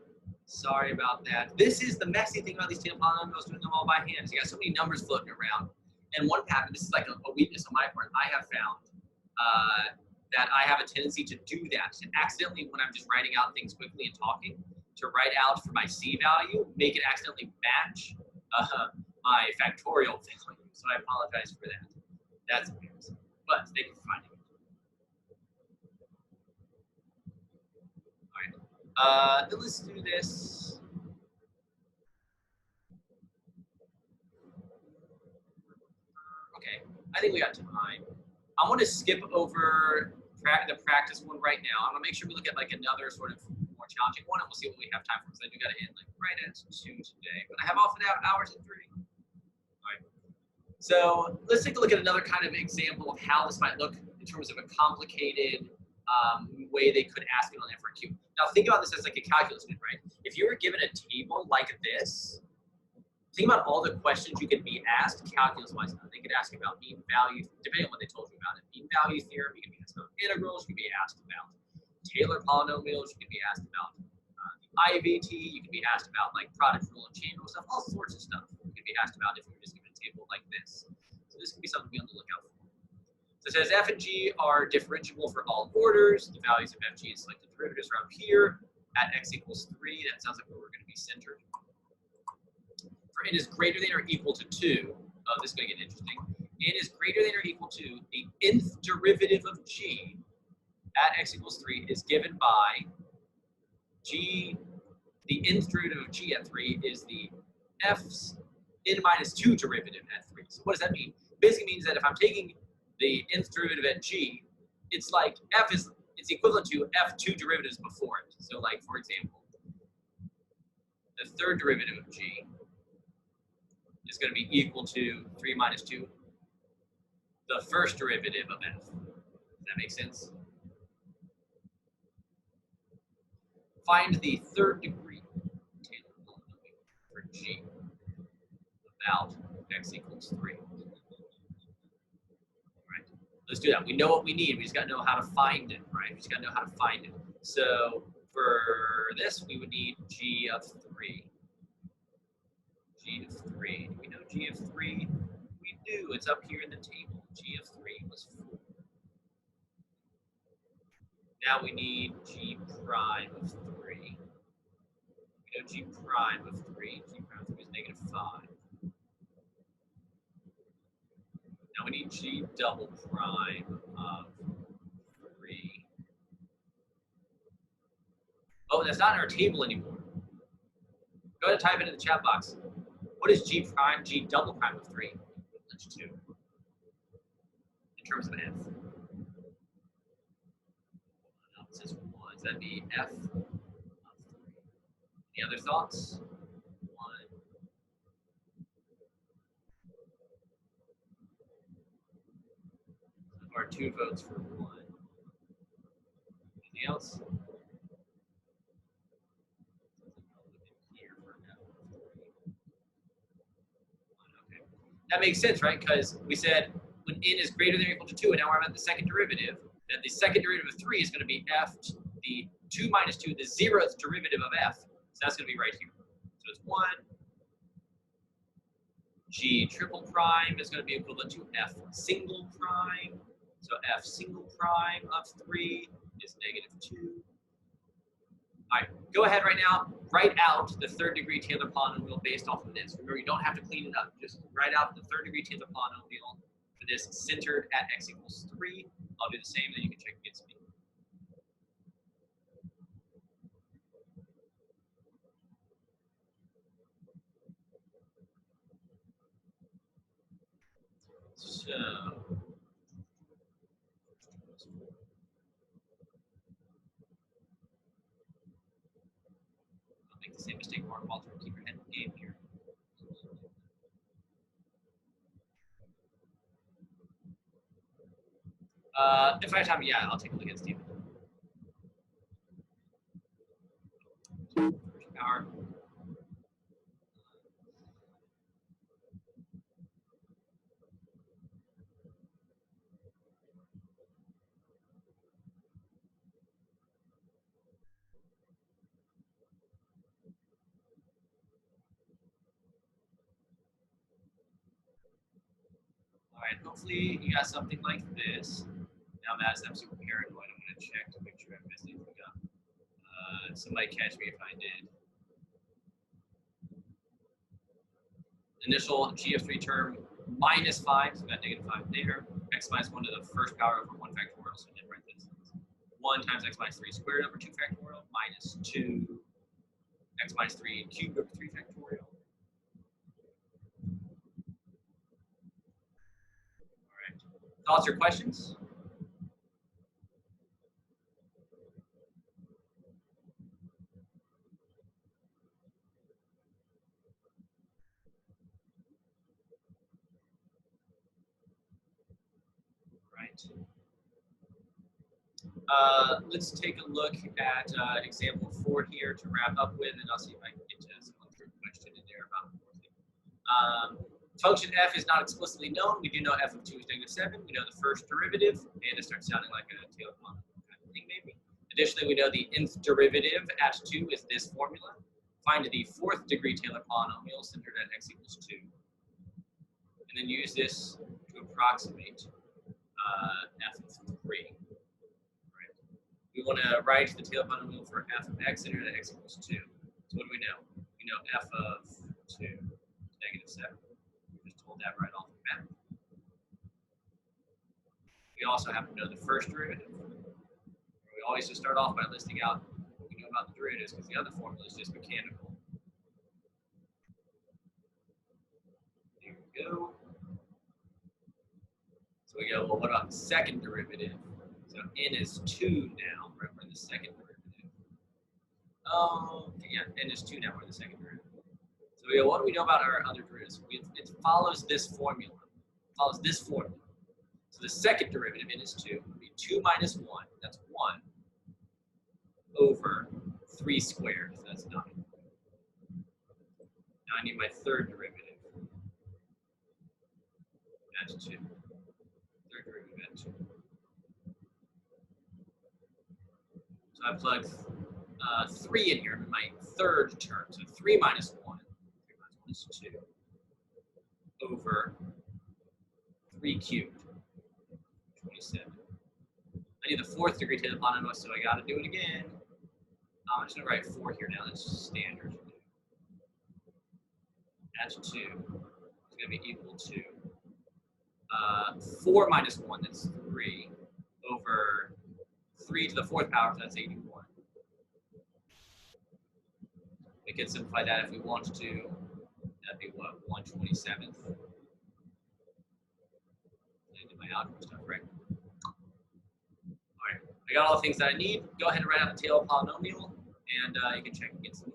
sorry about that. This is the messy thing about these Taylor polynomials, doing them all by hand. You got so many numbers floating around. And one pattern, this is like a weakness on my part, I have found that I have a tendency to do that, to accidentally, when I'm just writing out things quickly and talking, to write out for my C value, make it accidentally match my factorial value. So I apologize for that. That's embarrassing. But thank you for finding it. All right. Then let's do this. Okay, I think we got time. I want to skip over the practice one right now. I'm gonna make sure we look at like another sort of more challenging one, and we'll see what we have time for, because I do got to end like right at 2 today. But I have off hours at 3. All right. So let's take a look at another kind of example of how this might look in terms of a complicated way they could ask it on FRQ. Now think about this as like a calculus bit, right? If you were given a table like this, think about all the questions you could be asked calculus-wise. They could ask about mean value, depending on what they told you about it. Mean value theorem, you could be asked about integrals, you could be asked about Taylor polynomials, you could be asked about the IVT, you could be asked about like product rule and chain rule stuff, all sorts of stuff. You could be asked about if you were just given a table like this. So this could be something to be on the lookout for. So it says f and g are differentiable for all orders. The values of f, g, and selected derivatives are up here at x equals 3. That sounds like where we're going to be centered. For n is greater than or equal to 2. Oh, this is going to get interesting. N is greater than or equal to the nth derivative of g at x equals 3 is given by g. The nth derivative of g at 3 is the f's n minus 2 derivative at 3. So what does that mean? Basically means that if I'm taking the nth derivative at g, it's like it's equivalent to f2 derivatives before it. So like, for example, the third derivative of g is going to be equal to 3 minus 2, the first derivative of f. Does that make sense? Find the third degree Taylor polynomial for g about x equals 3. Let's do that. We know what we need. We just got to know how to find it, right? We just got to know how to find it. So for this, we would need g of 3. G of 3. Do we know g of 3? We do. It's up here in the table. G of 3 was 4. Now we need g prime of 3. We know g prime of 3. G prime of 3 is negative 5. Now we need g double prime of 3. Oh, that's not in our table anymore. Go ahead and type it in the chat box. What is g prime, g double prime of 3? That's 2. In terms of f. It says 1. So that'd be f of 3. Any other thoughts? Or 2 votes for 1. Anything else? Okay. That makes sense, right? Because we said when n is greater than or equal to 2, and now we're at the second derivative, then the second derivative of 3 is going to be f, the 2 minus 2, the 0th derivative of f. So that's going to be right here. So it's 1. G triple prime is going to be equivalent to f single prime. So f single prime of 3 is -2. All right, go ahead right now, write out the third degree Taylor polynomial based off of this. Remember, you don't have to clean it up. Just write out the third degree Taylor polynomial for this centered at x equals 3. I'll do the same, then you can check against me. So, don't make the same mistake, Markwalter. Keep your head in the game here. If I have time, yeah, I'll take a look at Stephen. First power. All right, hopefully you got something like this. Now that's I'm super paranoid. I'm going to check to make sure I messed anything up. Somebody catch me if I did. Initial g of 3 term -5, so we got -5 there. X minus 1 to the first power over 1 factorial, so I did write this. 1 times x minus 3 squared over 2 factorial minus 2 x minus 3 cubed over 3 factorial. All right. Thoughts or questions? Right. Let's take a look at example 4 here to wrap up with, and I'll see if I can get to some other question in there about function f is not explicitly known. We do know f of 2 is -7. We know the first derivative, and it starts sounding like a Taylor polynomial kind of thing, maybe. Additionally, we know the nth derivative at 2 is this formula. Find the fourth degree Taylor polynomial centered at x equals 2. And then use this to approximate f of 3. Right. We want to write the Taylor polynomial for f of x centered at x equals 2. So what do we know? We know f of 2 is -7. We just told that right off the bat. We also have to know the first derivative. We always just start off by listing out what we know about the derivatives, because the other formula is just mechanical. There we go. So we go, well, what about the second derivative? So n is 2 now. We're in the second derivative. Oh, yeah, n is 2 now. We're in the second derivative. So we go, what do we know about our other derivatives? It follows this formula. It follows this formula. So the second derivative, n is 2, would be 2 minus 1. That's 1 over 3 squared. So that's 9. Now I need my third derivative. That's 2. Third derivative at 2. So I plug 3 in here in my third term. So 3 minus 1. 3 minus 1 is 2 over 3 cubed. 27. I need the fourth degree Taylor polynomial, so I got to do it again. I'm just going to write 4 here now. That's standard. That's 2. It's going to be equal to 4 minus 1, that's 3, over 3 to the 4th power, so that's 81. We can simplify that if we want to. That'd be what, 1/27th? I did my algebra stuff, right? All right, I got all the things that I need. Go ahead and write out the Taylor polynomial, and you can check against it.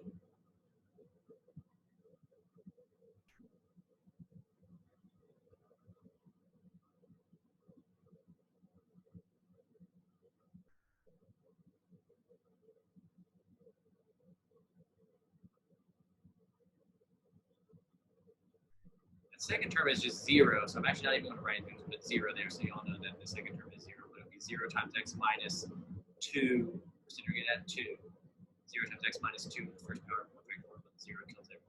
second term is just 0, so I'm actually not even going to write anything but 0 there, so you all know that the second term is 0. But it would be 0 times x minus 2, considering it at 2. 0 times x minus 2, the first power of 1 factorial, but 0 kills everything.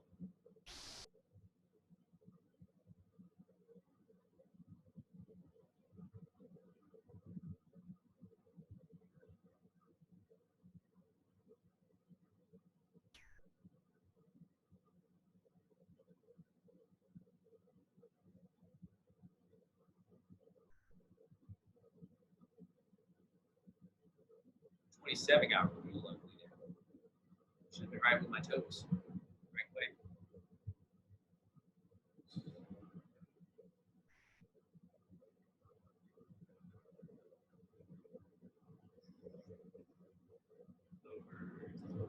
'27 got real ugly there. Should have been right with my toes. Right way. Over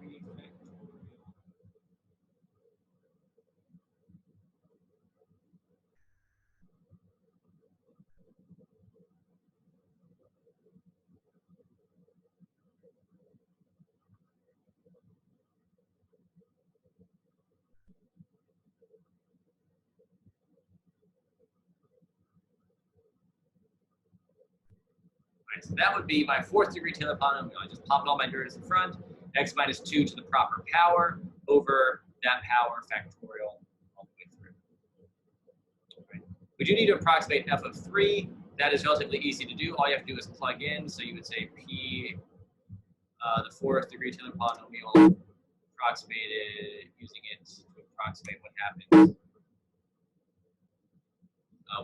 3 factorial. Right, so that would be my 4th degree Taylor polynomial. I just popped all my derivatives in front. X minus 2 to the proper power over that power factorial all the way through. Right. We do need to approximate f of 3. That is relatively easy to do. All you have to do is plug in. So you would say p, the 4th degree Taylor polynomial, approximated using it to approximate what happens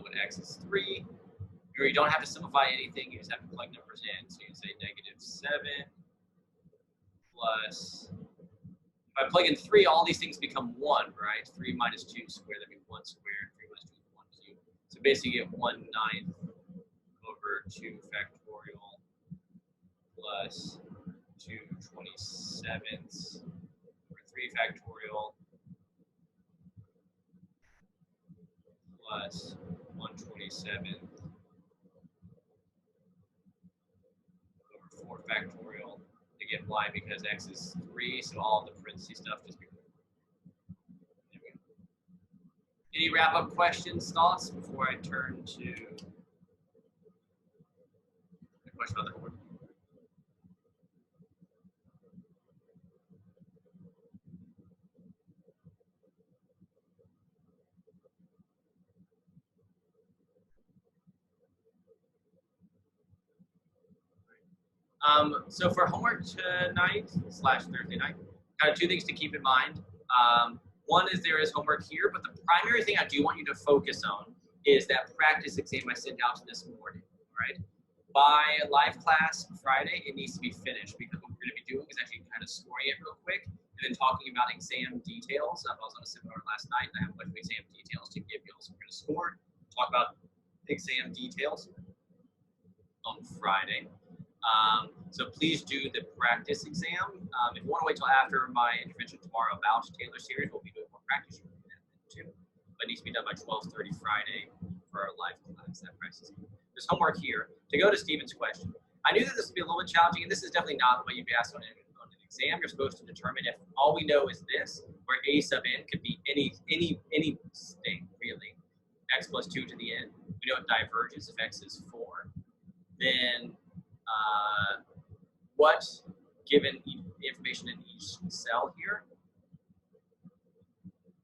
when x is 3. You don't have to simplify anything. You just have to plug numbers in. So you can say -7 plus, if I plug in 3, all these things become 1, right? 3 minus 2 squared, that'd be 1 squared. 3 minus 2 is 1 cubed. So basically you get 1/9 over 2 factorial plus 2/27 over 3 factorial plus 1/27 over 4 factorial. Again, why? Because x is 3, so all of the parentheses stuff just becomes. Any wrap-up questions, thoughts before I turn to the question about the homework? So for homework tonight / Thursday night, kind of 2 things to keep in mind. One is there is homework here, but the primary thing I do want you to focus on is that practice exam I sent out this morning, all right? By live class Friday, it needs to be finished because what we're going to be doing is actually kind of scoring it real quick and then talking about exam details. I was on a seminar last night and I have a bunch of exam details to give you. So we're going to score, talk about exam details on Friday. So please do the practice exam. If you want to wait till after my intervention tomorrow about Taylor series, we'll be doing more practice too. But it needs to be done by 12:30 Friday for our live class. That practice. There's homework here. To go to Stephen's question, I knew that this would be a little bit challenging, and this is definitely not the way you'd be asked on an exam. You're supposed to determine if all we know is this, where a sub n could be any thing really. X plus 2 to the n. We know it diverges if x is 4. Then what, given information in each cell here,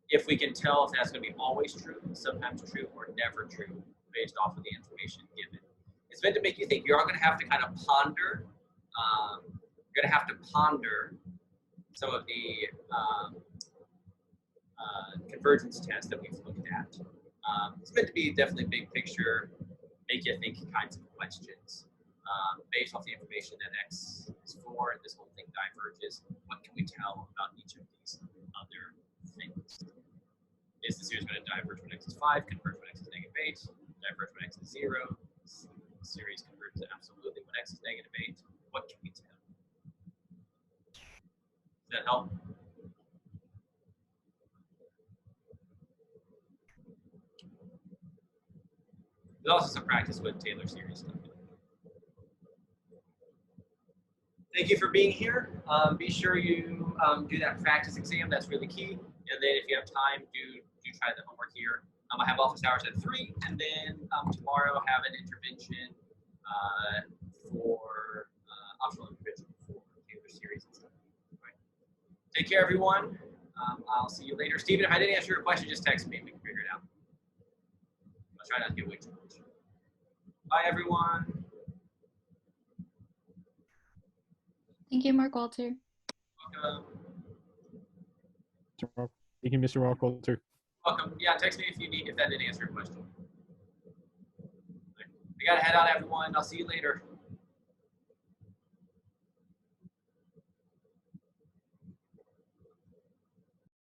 if we can tell if that's going to be always true, sometimes true, or never true, based off of the information given. It's meant to make you think. You're going to have to kind of ponder. You're going to have to ponder some of the convergence tests that we've looked at. It's meant to be definitely big picture, make you think kinds of questions. Based off the information that x is 4 and this whole thing diverges, what can we tell about each of these other things? Is the series going to diverge when x is 5, converge when x is -8, diverge when x is 0? The series converges absolutely when x is -8. What can we tell? Does that help? There's also some practice with Taylor series stuff. Thank you for being here. Be sure you do that practice exam. That's really key. And then if you have time, do try the homework here. I have office hours at 3, and then tomorrow have an intervention for optional intervention for the other series and stuff. Right. Take care, everyone. I'll see you later. Stephen, if I didn't answer your question, just text me and we can figure it out. I'll try not to get way too much. Bye, everyone. Thank you, Markwalter. Welcome. Thank you, Mr. Markwalter. Welcome. Yeah, text me if that didn't answer your question. I gotta head out, everyone. I'll see you later.